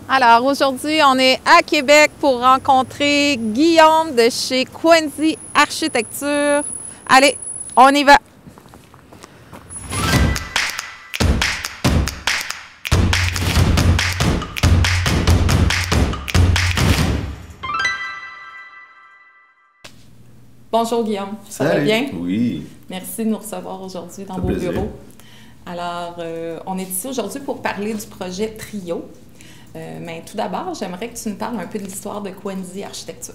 Alors aujourd'hui, on est à Québec pour rencontrer Guillaume de chez Quenzi Architecture. Allez, on y va! Bonjour Guillaume, ça va bien? Oui. Merci de nous recevoir aujourd'hui dans vos bureaux. Alors, on est ici aujourd'hui pour parler du projet Trio. Mais tout d'abord, j'aimerais que tu nous parles un peu de l'histoire de Quenzi Architecture.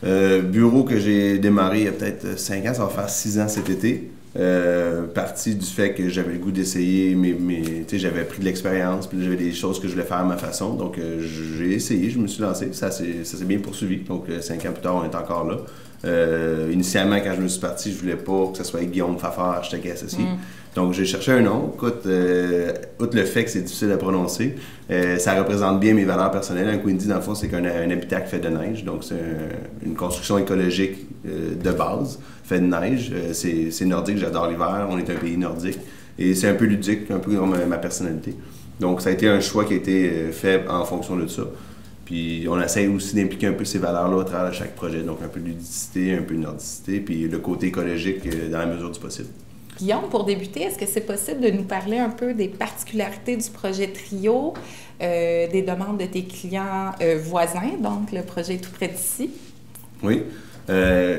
Bureau que j'ai démarré il y a peut-être 5 ans, ça va faire 6 ans cet été. Parti du fait que j'avais le goût d'essayer, j'avais pris de l'expérience, puis j'avais des choses que je voulais faire à ma façon. Donc j'ai essayé, je me suis lancé, ça s'est bien poursuivi. Donc 5 ans plus tard, on est encore là. Initialement, quand je me suis parti, je voulais pas que ce soit Guillaume Fafard, architecte associé. Donc j'ai cherché un nom. Écoute, outre le fait que c'est difficile à prononcer, ça représente bien mes valeurs personnelles. Un Quenzi, dans le fond, c'est un habitacle fait de neige. Donc c'est une construction écologique de base, fait de neige. C'est nordique, j'adore l'hiver, on est un pays nordique. Et c'est un peu ludique, un peu comme ma personnalité. Donc ça a été un choix qui a été fait en fonction de ça. Puis on essaie aussi d'impliquer un peu ces valeurs-là au travers de chaque projet. Donc un peu de ludicité, un peu de nordicité, puis le côté écologique dans la mesure du possible. Guillaume, pour débuter, est-ce que c'est possible de nous parler un peu des particularités du projet Trio, des demandes de tes clients voisins, donc le projet est tout près d'ici? Oui.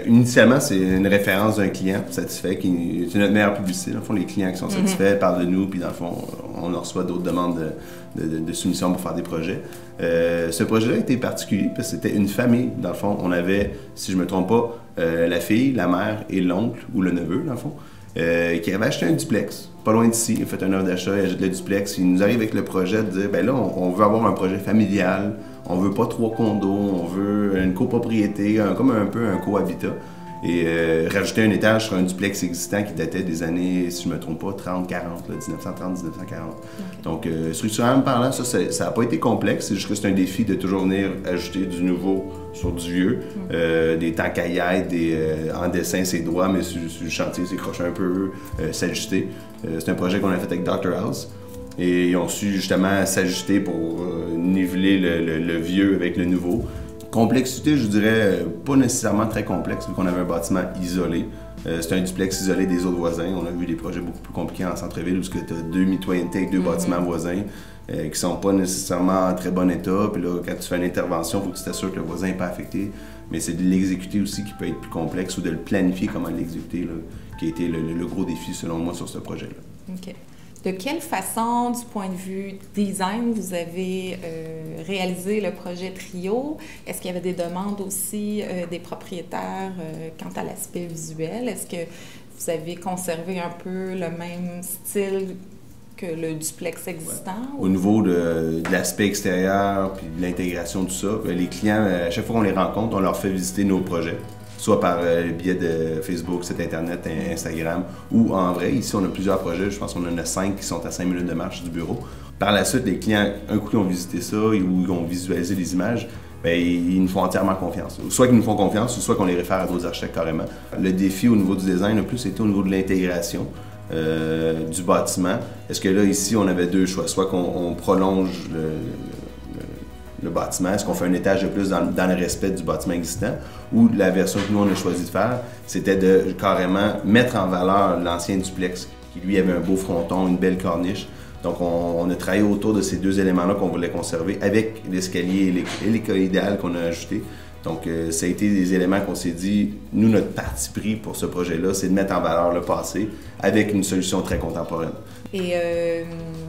Initialement, c'est une référence d'un client satisfait, c'est notre meilleure publicité. Dans le fond, les clients qui sont satisfaits parlent de nous, puis dans le fond, on reçoit d'autres demandes de soumission pour faire des projets. Ce projet-là était particulier parce que c'était une famille. Dans le fond, on avait, si je ne me trompe pas, la fille, la mère et l'oncle, ou le neveu, dans le fond, qui avait acheté un duplex, pas loin d'ici. Il a fait une offre d'achat, il achète le duplex. Il nous arrive avec le projet de dire, ben là, on veut avoir un projet familial, on veut pas 3 condos, on veut une copropriété, comme un peu un cohabitat. Et rajouter un étage sur un duplex existant qui datait des années, si je ne me trompe pas, 30-40, 1930-1940. Okay. Donc, structurellement parlant, ça n'a pas été complexe, c'est juste que c'est un défi de toujours venir ajouter du nouveau sur du vieux. Des temps caillettes, en dessin, c'est droit, mais sur le chantier, c'est croche un peu, s'ajuster. C'est un projet qu'on a fait avec Dr House. Et ils ont su justement s'ajuster pour niveler le vieux avec le nouveau. Complexité, je dirais, pas nécessairement très complexe, vu qu'on avait un bâtiment isolé. C'est un duplex isolé des autres voisins. On a vu des projets beaucoup plus compliqués en centre-ville, où tu as 2 mitoyennetés avec 2 bâtiments voisins qui sont pas nécessairement en très bon état. Puis là, quand tu fais une intervention, il faut que tu t'assures que le voisin n'est pas affecté. Mais c'est de l'exécuter aussi qui peut être plus complexe, ou de le planifier comment l'exécuter, qui a été le gros défi, selon moi, sur ce projet-là. OK. De quelle façon, du point de vue design, vous avez réalisé le projet Trio? Est-ce qu'il y avait des demandes aussi des propriétaires quant à l'aspect visuel? Est-ce que vous avez conservé un peu le même style que le duplex existant? Ouais. Au niveau de l'aspect extérieur puis de l'intégration, tout ça, les clients, à chaque fois qu'on les rencontre, on leur fait visiter nos projets. Soit par le biais de Facebook, site Internet, Instagram, ou en vrai. Ici, on a plusieurs projets. Je pense qu'on en a 5 qui sont à 5 minutes de marche du bureau. Par la suite, les clients, un coup qu'ils ont visité ça ou ils ont visualisé les images, bien, ils nous font entièrement confiance. Soit qu'ils nous font confiance, soit qu'on les réfère à d'autres architectes carrément. Le défi au niveau du design, le plus, été au niveau de l'intégration du bâtiment. Est-ce que là, ici, on avait 2 choix. Soit qu'on prolonge le bâtiment, est-ce qu'on fait un étage de plus dans le respect du bâtiment existant, ou la version que nous on a choisi de faire, c'était de carrément mettre en valeur l'ancien duplex, qui lui avait un beau fronton, une belle corniche. Donc on a travaillé autour de ces 2 éléments-là qu'on voulait conserver avec l'escalier et l'éco-idéal qu'on a ajouté. Donc ça a été des éléments qu'on s'est dit, nous notre parti pris pour ce projet-là, c'est de mettre en valeur le passé avec une solution très contemporaine. Et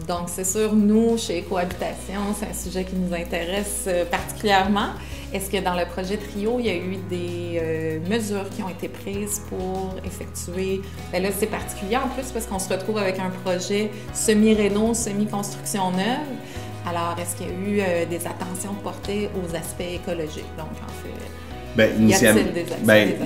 donc, c'est sûr, nous, chez Cohabitation, c'est un sujet qui nous intéresse particulièrement. Est-ce que dans le projet Trio, il y a eu des mesures qui ont été prises pour effectuer... Bien là, c'est particulier en plus parce qu'on se retrouve avec un projet semi-réno, semi-construction neuve. Alors, est-ce qu'il y a eu des attentions portées aux aspects écologiques? Donc, en fait...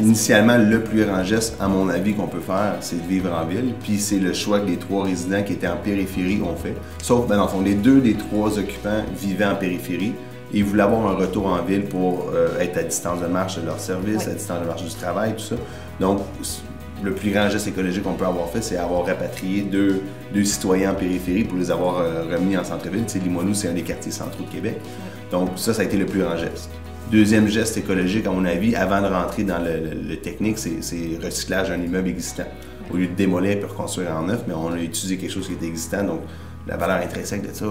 Initialement, le plus grand geste, à mon avis, qu'on peut faire, c'est de vivre en ville. Puis c'est le choix que les 3 résidents qui étaient en périphérie ont fait. Sauf, dans le fond, les 2 des 3 occupants vivaient en périphérie et ils voulaient avoir un retour en ville pour être à distance de marche de leur service, à distance de marche du travail, tout ça. Donc, le plus grand geste écologique qu'on peut avoir fait, c'est avoir rapatrié deux citoyens en périphérie pour les avoir remis en centre-ville. Tu sais, Limoilou, c'est un des quartiers centraux de Québec. Donc ça a été le plus grand geste. Deuxième geste écologique, à mon avis, avant de rentrer dans le technique, c'est recyclage d'un immeuble existant. Au lieu de démolir et reconstruire en neuf, mais on a utilisé quelque chose qui était existant. Donc la valeur intrinsèque de ça,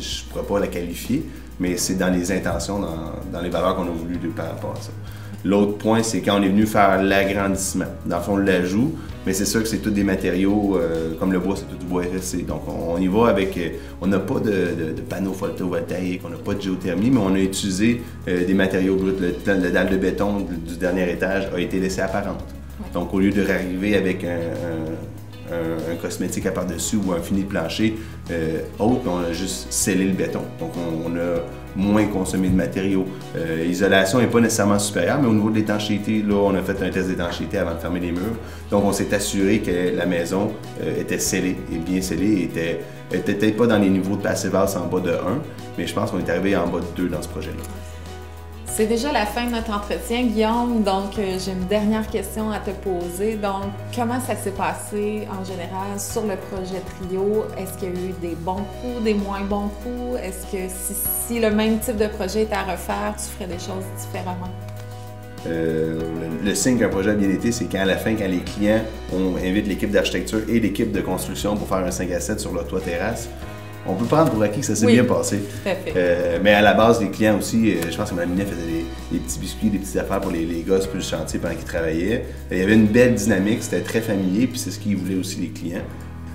je ne pourrais pas la qualifier, mais c'est dans les intentions, dans les valeurs qu'on a voulu par rapport à ça. L'autre point, c'est quand on est venu faire l'agrandissement. Dans le fond, l'ajout, mais c'est sûr que c'est tous des matériaux, comme le bois, c'est tout du bois FSC. Donc, on y va avec... on n'a pas de panneaux photovoltaïques, on n'a pas de géothermie, mais on a utilisé des matériaux bruts. Le dalle de béton du dernier étage a été laissé apparente. Donc, au lieu de réarriver avec un cosmétique à par-dessus ou un fini de plancher autre, on a juste scellé le béton. Donc, on a moins consommé de matériaux. L'isolation n'est pas nécessairement supérieure, mais au niveau de l'étanchéité, là, on a fait un test d'étanchéité avant de fermer les murs. Donc, on s'est assuré que la maison était scellée et bien scellée. Elle était peut-être pas dans les niveaux de passivas en bas de 1, mais je pense qu'on est arrivé en bas de 2 dans ce projet-là. C'est déjà la fin de notre entretien, Guillaume, donc j'ai une dernière question à te poser. Donc, comment ça s'est passé en général sur le projet Trio? Est-ce qu'il y a eu des bons coups, des moins bons coups? Est-ce que si le même type de projet était à refaire, tu ferais des choses différemment? Le signe qu'un projet a bien été, c'est qu'à la fin, quand les clients, on invite l'équipe d'architecture et l'équipe de construction pour faire un 5 à 7 sur leur toit terrasse, on peut prendre pour acquis que ça s'est bien passé. Tout à fait. Mais à la base, les clients aussi, je pense que Mme Minet faisait des petits biscuits, des petites affaires pour les gars sur le chantier pendant qu'ils travaillaient. Il y avait une belle dynamique, c'était très familier, puis c'est ce qu'ils voulaient aussi les clients.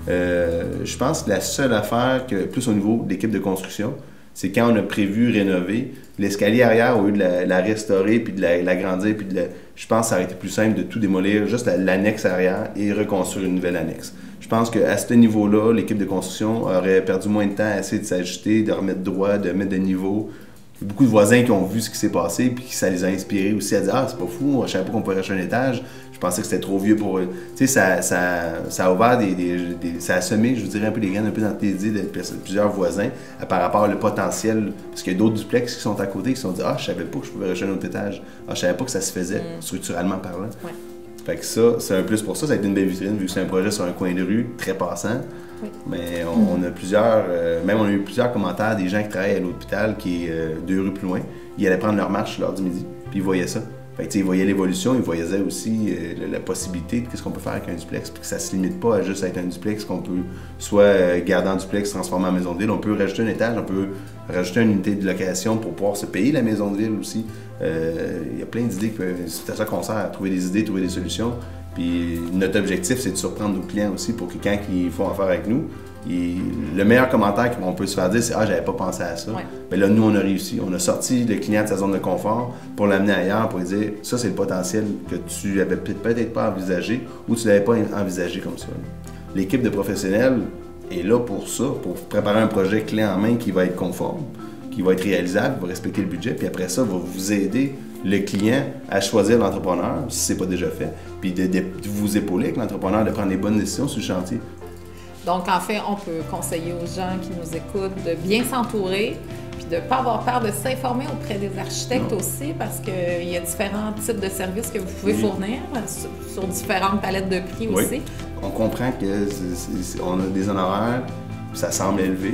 Je pense que la seule affaire, plus au niveau de l'équipe de construction, c'est quand on a prévu rénover, l'escalier arrière, au lieu de la restaurer, puis de l'agrandir, je pense que ça aurait été plus simple de tout démolir, juste l'annexe arrière et reconstruire une nouvelle annexe. Je pense qu'à ce niveau-là, l'équipe de construction aurait perdu moins de temps à essayer de s'ajuster, de remettre droit, de mettre de niveau. Il y a beaucoup de voisins qui ont vu ce qui s'est passé, puis ça les a inspirés aussi à dire « Ah, c'est pas fou, je savais pas qu'on pouvait racheter un étage. Je pensais que c'était trop vieux pour eux. » Tu sais, ça a ouvert ça a semé, je vous dirais, un peu des graines un peu dans tes idées de plusieurs voisins par rapport au potentiel. Parce qu'il y a d'autres duplex qui sont à côté qui se sont dit « Ah, je savais pas que je pouvais racheter un autre étage. Ah, je savais pas que ça se faisait, structurellement parlant. Ouais. » Fait que ça, c'est un plus pour ça. Ça a été une belle vitrine, vu que c'est un projet sur un coin de rue, très passant. Oui. Mais on a plusieurs, même on a eu plusieurs commentaires des gens qui travaillent à l'hôpital, qui est 2 rues plus loin. Ils allaient prendre leur marche l'heure du midi, puis ils voyaient ça. Fait que, ils voyaient l'évolution, ils voyaient aussi la possibilité de qu'est-ce qu'on peut faire avec un duplex, puis que ça ne se limite pas à juste être un duplex, qu'on peut soit garder en duplex, transformer en maison de ville. On peut rajouter un étage, on peut rajouter une unité de location pour pouvoir se payer la maison de ville aussi. Il y a plein d'idées, c'est à ça qu'on sert, à trouver des idées, trouver des solutions. Puis notre objectif, c'est de surprendre nos clients aussi pour que quand ils font affaire avec nous, le meilleur commentaire qu'on peut se faire dire, c'est « Ah, j'avais pas pensé à ça. » Mais là, nous, on a réussi. On a sorti le client de sa zone de confort pour l'amener ailleurs, pour lui dire « Ça, c'est le potentiel que tu avais peut-être pas envisagé ou tu l'avais pas envisagé comme ça. » L'équipe de professionnels est là pour ça, pour préparer un projet clé en main qui va être conforme, qui va être réalisable, qui va respecter le budget, puis après ça, va vous aider le client à choisir l'entrepreneur, si ce n'est pas déjà fait, puis de vous épauler avec l'entrepreneur, de prendre les bonnes décisions sur le chantier. Donc, en fait, on peut conseiller aux gens qui nous écoutent de bien s'entourer, puis de ne pas avoir peur de s'informer auprès des architectes aussi, parce qu'il y a différents types de services que vous pouvez fournir sur différentes palettes de prix aussi. On comprend qu'on a des honoraires, ça semble élevé,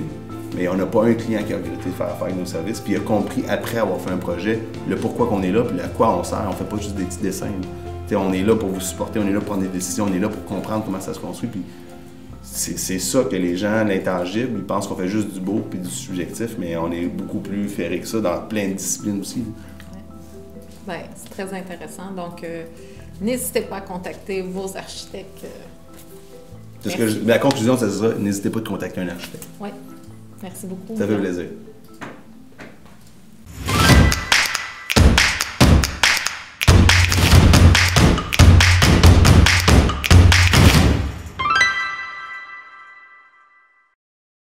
mais on n'a pas un client qui a regretté de faire affaire avec nos services, puis il a compris après avoir fait un projet le pourquoi qu'on est là, puis à quoi on sert. On ne fait pas juste des petits dessins. On est là pour vous supporter, on est là pour prendre des décisions, on est là pour comprendre comment ça se construit. Puis c'est ça que les gens, l'intangible, ils pensent qu'on fait juste du beau puis du subjectif, mais on est beaucoup plus ferré que ça dans plein de disciplines aussi. Bien, c'est très intéressant. Donc, n'hésitez pas à contacter vos architectes. La conclusion, c'est ça. N'hésitez pas à contacter un architecte. Oui. Merci beaucoup. Ça fait plaisir.